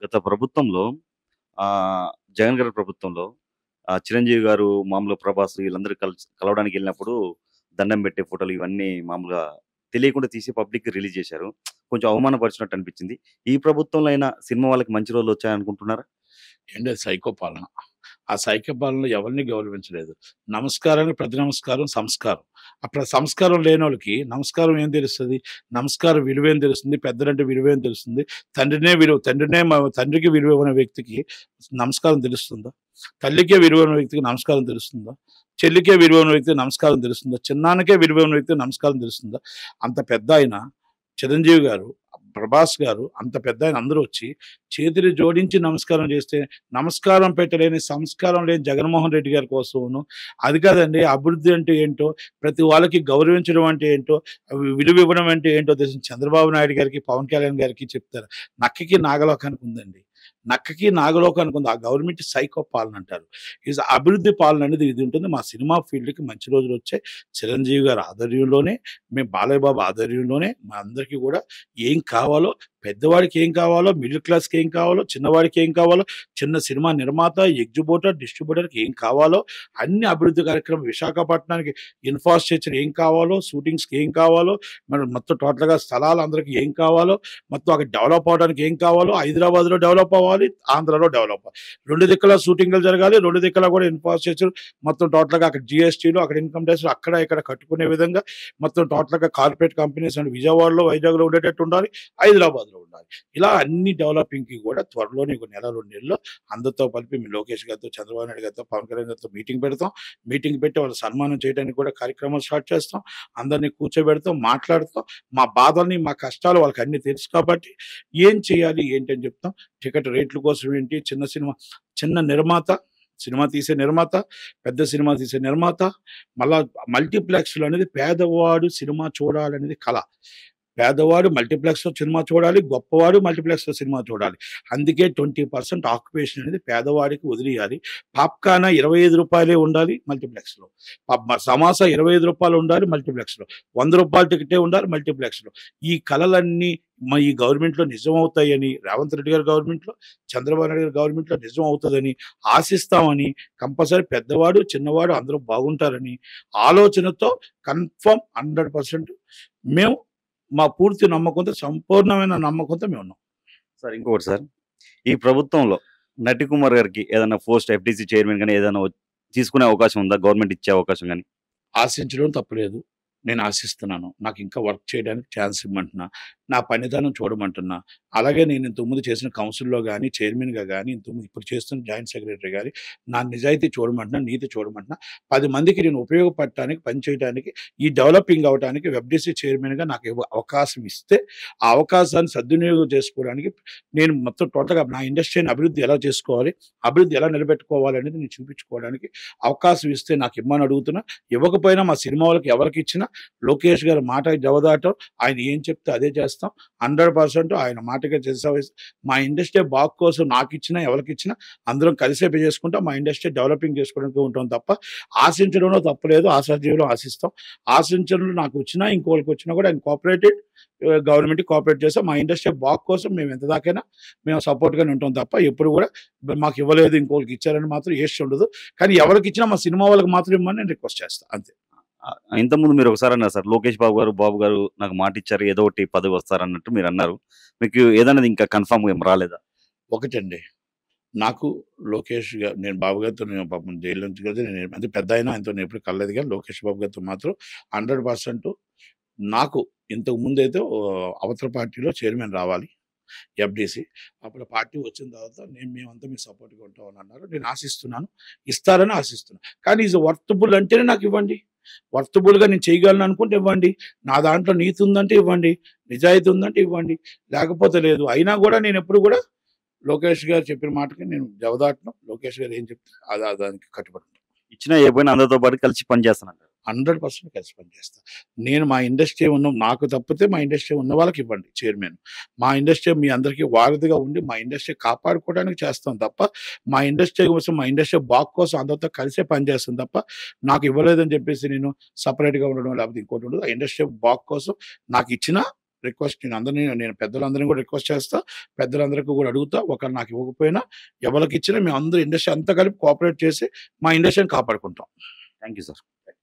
గత ప్రభుత్వంలో జగన్ గారి ప్రభుత్వంలో చిరంజీవి గారు, మామూలుగా ప్రభాస్ వీళ్ళందరూ కలవడానికెళ్ళినప్పుడు దండం పెట్టే ఫోటోలు ఇవన్నీ మామూలుగా తెలియకుండా తీసి పబ్లిక్‌కి రిలీజ్ చేశారు. కొంచెం అవమానపరిచినట్టు అనిపించింది. ఈ ప్రభుత్వంలో అయినా సినిమా వాళ్ళకి మంచి రోజులొచ్చాయనుకుంటున్నారా? ఏంటి అది సైకో పాలన. ఆ సైకో పాలనలో ఎవరిని గౌరవించలేదు. నమస్కారానికి ప్రతి నమస్కారం సంస్కారం. అప్పుడు సంస్కారం లేనోళ్ళకి నమస్కారం ఏం తెలుస్తది? నమస్కారం విలువేం తెలుస్తుంది? పెద్దలంటే విలువేం తెలుస్తుంది? తండ్రికి విలువ ఇవ్వని వ్యక్తికి నమస్కారం తెలుస్తుందా? తల్లికే విలువ ఉన్న వ్యక్తికి నమస్కారం తెలుస్తుందా? చెల్లికే విలువ ఉన్న వ్యక్తికి నమస్కారం తెలుస్తుందా? చిన్నాన్నకే విలువ ఉన్న వ్యక్తికి నమస్కారం తెలుస్తుందా? అంత పెద్దాయన చిరంజీవి గారు, ప్రభాస్ గారు అంత పెద్దాయన అందరూ వచ్చి చేతులు జోడించి నమస్కారం చేస్తే, నమస్కారం పెట్టలేని సంస్కారం లేని జగన్మోహన్ రెడ్డి గారి కోసమును, అది కాదండి అభివృద్ధి అంటే ఏంటో, ప్రతి వాళ్ళకి గౌరవించడం అంటే ఏంటో, విలువ ఇవ్వడం అంటే ఏంటో తెలిసిన చంద్రబాబు నాయుడు గారికి, పవన్ కళ్యాణ్ గారికి చెప్తారు. నక్కకి నాగలోకానికి ఉందండి. నక్కకి నాగలోకానికి ఉంది. ఆ గవర్నమెంట్ సైకో పాలన అంటారు. అభివృద్ధి పాలన అనేది ఇది ఉంటుంది. మా సినిమా ఫీల్డ్‌కి మంచి రోజులొచ్చాయి. చిరంజీవి గారి ఆధ్వర్యంలోనే, మేము బాలయ్య బాబు ఆధ్వర్యంలోనే మా అందరికీ కూడా ఏం కావాలో, పెద్దవాడికి ఏం కావాలో, మిడిల్ క్లాస్‌కి ఏం కావాలో, చిన్నవాడికి ఏం కావాలో, చిన్న సినిమా నిర్మాత, ఎగ్జిబ్యూటర్, డిస్ట్రిబ్యూటర్‌కి ఏం కావాలో అన్ని అభివృద్ధి కార్యక్రమం, విశాఖపట్నానికి ఇన్‌ఫ్రాస్ట్రక్చర్ ఏం కావాలో, షూటింగ్స్‌కి ఏం కావాలో, మరి మొత్తం టోటల్‌గా స్థలాలు అందరికి ఏం కావాలో, మొత్తం అక్కడ డెవలప్ అవ్వడానికి ఏం కావాలో, హైదరాబాద్‌లో డెవలప్ అవ్వాలి, ఆంధ్రాలో డెవలప్ అవ్వాలి. 2 దిక్కుల షూటింగ్‌లు జరగాలి. 2 దిక్కుల కూడా ఇన్‌ఫ్రాస్ట్రక్చర్ మొత్తం టోటల్‌గా అక్కడ జీఎస్టీలు, అక్కడ ఇన్‌కమ్ టాక్స్‌లు అక్కడ ఇక్కడ కట్టుకునే విధంగా మొత్తం టోటల్‌గా కార్పొరేట్ కంపెనీస్ అండ్ విజయవాడలో, వైజాగ్‌లో ఉండేటట్టు ఉండాలి. హైదరాబాద్‌లో ఉండాలి. ఇలా అన్ని డెవలపింగ్‌కి కూడా త్వరలోనే ఒక నెల, 2 నెలల్లో అందరితో కలిపి మేము లోకేష్ గారితో, చంద్రబాబు నాయుడు గారితో, పవన్ కళ్యాణ్ గారితో మీటింగ్ పెడతాం. మీటింగ్ పెట్టి వాళ్ళని సన్మానం చేయడానికి కూడా కార్యక్రమాలు స్టార్ట్ చేస్తాం. అందరిని కూర్చోబెడతాం, మాట్లాడతాం. మా బాధల్ని, మా కష్టాలు వాళ్ళకి అన్నీ తెలుసు కాబట్టి ఏం చేయాలి, ఏంటి అని చెప్తాం. టికెట్ రేట్ల కోసం ఏంటి, చిన్న నిర్మాత, సినిమా తీసే నిర్మాత, పెద్ద సినిమా తీసే నిర్మాత, మళ్ళా మల్టీప్లెక్స్‌లు అనేది పేదవాడు సినిమా చూడాలనేది కల. పేదవాడు మల్టీప్లెక్స్‌లో సినిమా చూడాలి. గొప్పవాడు మల్టీప్లెక్స్‌లో సినిమా చూడాలి. అందుకే 20% ఆక్యుపేషన్ అనేది పేదవాడికి వదిలియాలి. పాప్కార్న్ రూ. 25 ఉండాలి మల్టీప్లెక్స్‌లో. సమోసా రూ. 25 ఉండాలి మల్టీప్లెక్స్‌లో. రూ. 100 టికెటే ఉండాలి మల్టీప్లెక్స్‌లో. ఈ కలలన్నీ ఈ గవర్నమెంట్‌లో నిజమవుతాయని, రేవంత్ రెడ్డి గారి గవర్నమెంట్‌లో, చంద్రబాబు నాయుడు గారి గవర్నమెంట్‌లో నిజం అవుతదని ఆశిస్తామని, కంపల్సరీ పెద్దవాడు, చిన్నవాడు అందరూ బాగుంటారని ఆలోచనతో కన్ఫర్మ్ 100% మేము మా పూర్తి నమ్మకంతో, సంపూర్ణమైన నమ్మకంతో మేమున్నాం. సార్ ఇంకొకటి సార్, ఈ ప్రభుత్వంలో నటికుమార్ గారికి ఏదైనా పోస్ట్ ఎఫ్‌డీసీ చైర్మన్ గాని ఏదైనా తీసుకునే అవకాశం ఉందా? గవర్నమెంట్ ఇచ్చే అవకాశం గాని? ఆశించడం తప్పులేదు. నేను ఆశిస్తున్నాను. నాకు ఇంకా వర్క్ చేయడానికి ఛాన్స్ ఇమ్మంటున్నా. నా పనితనం చూడమంటున్నా. అలాగే నేను ఇంతకుముందు చేసిన కౌన్సిల్‌లో గాని, చైర్మన్‌గా గాని, ఇప్పుడు చేస్తున్న జాయింట్ సెక్రటరీ గాని, నా నిజాయితీ చూడమంటున్నా, నీతి చూడమంటున్నా. 10 మందికి నేను ఉపయోగపడటానికి, పని చేయడానికి, ఈ డెవలపింగ్ అవ్వటానికి వెబ్‌డీసీ చైర్మన్‌గా నాకు అవకాశం ఇస్తే, ఆ అవకాశాన్ని సద్వినియోగం చేసుకోవడానికి నేను మొత్తం టోటల్‌గా నా ఇండస్ట్రీని అభివృద్ధి ఎలా చేసుకోవాలి, అభివృద్ధి ఎలా నిలబెట్టుకోవాలి అనేది నేను చూపించుకోవడానికి అవకాశం ఇస్తే నాకు ఇమ్మని అడుగుతున్నా. ఇవ్వకపోయినా మా సినిమా వాళ్ళకి ఎవరికిచ్చినా లోకేష్ గారి మాట జవదాటం, ఆయన ఏం చెప్తే అదే చేస్తాం. 100% ఆయన మాటగా చేసే మా ఇండస్ట్రీ బాగు కోసం నాకిచ్చినా, ఎవరికిచ్చినా అందరం కలిసే పే చేసుకుంటాం. మా ఇండస్ట్రీ డెవలపింగ్ చేసుకోవడానికి ఉంటాం తప్ప ఆశించడంలో తప్పులేదు. ఆశాజీవులు ఆశిస్తాం. ఆశించడంలో నాకు వచ్చినా, ఇంకోళ్ళకి వచ్చినా కూడా ఆయన కోఆపరేటెడ్, గవర్నమెంట్‌కి కోఆపరేట్ చేస్తాం. మా ఇండస్ట్రీ బాగు కోసం మేము ఎంత దాకైనా మేము సపోర్ట్‌గానే ఉంటాం తప్ప ఎప్పుడు కూడా మాకు ఇవ్వలేదు, ఇంకోళ్ళకి ఇచ్చారని మాత్రం ఉండదు. కానీ ఎవరికిచ్చినా మా సినిమా వాళ్ళకి మాత్రం ఇమ్మని నేను రిక్వెస్ట్ చేస్తా అంతే. ఇంతకుముందు మీరు ఒకసారి అన్నారు సార్, లోకేష్ బాబు గారు నాకు మాటిచ్చారు ఏదో ఒకటి పదవి వస్తారన్నట్టు మీరన్నారు. మీకు ఏదన్నది ఇంకా కన్ఫర్మ్‌గా ఏం రాలేదా? ఒకటండి, నాకు లోకేష్ గారు, నేను బాబు గారితో నేను పాపం జైలు నుంచి కదా, నేను అంటే పెద్దాయన, ఆయనతో నేను ఎప్పుడు కలలేదు కానీ లోకేష్ బాబు గారితో మాత్రం 100% నాకు ఇంతకు ముందైతే అవతల పార్టీలో చైర్మన్ రావాలి ఎఫ్‌డీసీ. అప్పుడు పార్టీ వచ్చిన తర్వాత మేమంతా మీకు సపోర్ట్‌గా ఉంటామని అన్నారు. నేను ఆశిస్తున్నాను. ఇస్తారని ఆశిస్తున్నాను. కానీ ఈజ్ వర్తబుల్ అంటేనే నాకు ఇవ్వండి. వర్తబుల్‌గా నేను చేయగలను అనుకుంటే ఇవ్వండి. నా దాంట్లో నీతి ఉందంటే ఇవ్వండి. నిజాయితీ ఉందంటే ఇవ్వండి. లేకపోతే లేదు. అయినా కూడా నేను ఎప్పుడు కూడా లోకేష్ గారు చెప్పిన మాటకి నేను జవదాటను. లోకేష్ గారు ఏం చెప్తే దానికి కట్టుబడి ఉంటాను. ఇచ్చినా ఇవ్వకపోయినా అందరితో పాటు కలిసి పనిచేస్తానంటారు. 100% కలిసి పనిచేస్తా. నేను మా ఇండస్ట్రీ నాకు తప్పితే మా ఇండస్ట్రీ ఉన్న వాళ్ళకి ఇవ్వండి చైర్మన్. మా ఇండస్ట్రీ మీ అందరికీ వారధిగా ఉండి మా ఇండస్ట్రీ కాపాడుకోవడానికి చేస్తాం తప్ప, మా ఇండస్ట్రీ కోసం, మా ఇండస్ట్రీ బాగు కోసం అందరితో కలిసే పనిచేస్తాం తప్ప, నాకు ఇవ్వలేదని చెప్పేసి నేను సెపరేట్‌గా ఉండడం లేకపోతే ఇంకోటి ఉండదు. ఆ ఇండస్ట్రీ బాగు కోసం నాకు ఇచ్చినా రిక్వెస్ట్ నేను పెద్దలందరిని కూడా రిక్వెస్ట్ చేస్తా. పెద్దలందరికీ కూడా అడుగుతా. ఒకరు నాకు ఇవ్వకపోయినా ఎవరికిచ్చినా మేమందరూ ఇండస్ట్రీ అంతా కలిపి కోఆపరేట్ చేసి మా ఇండస్ట్రీని కాపాడుకుంటాం. Thank you sir.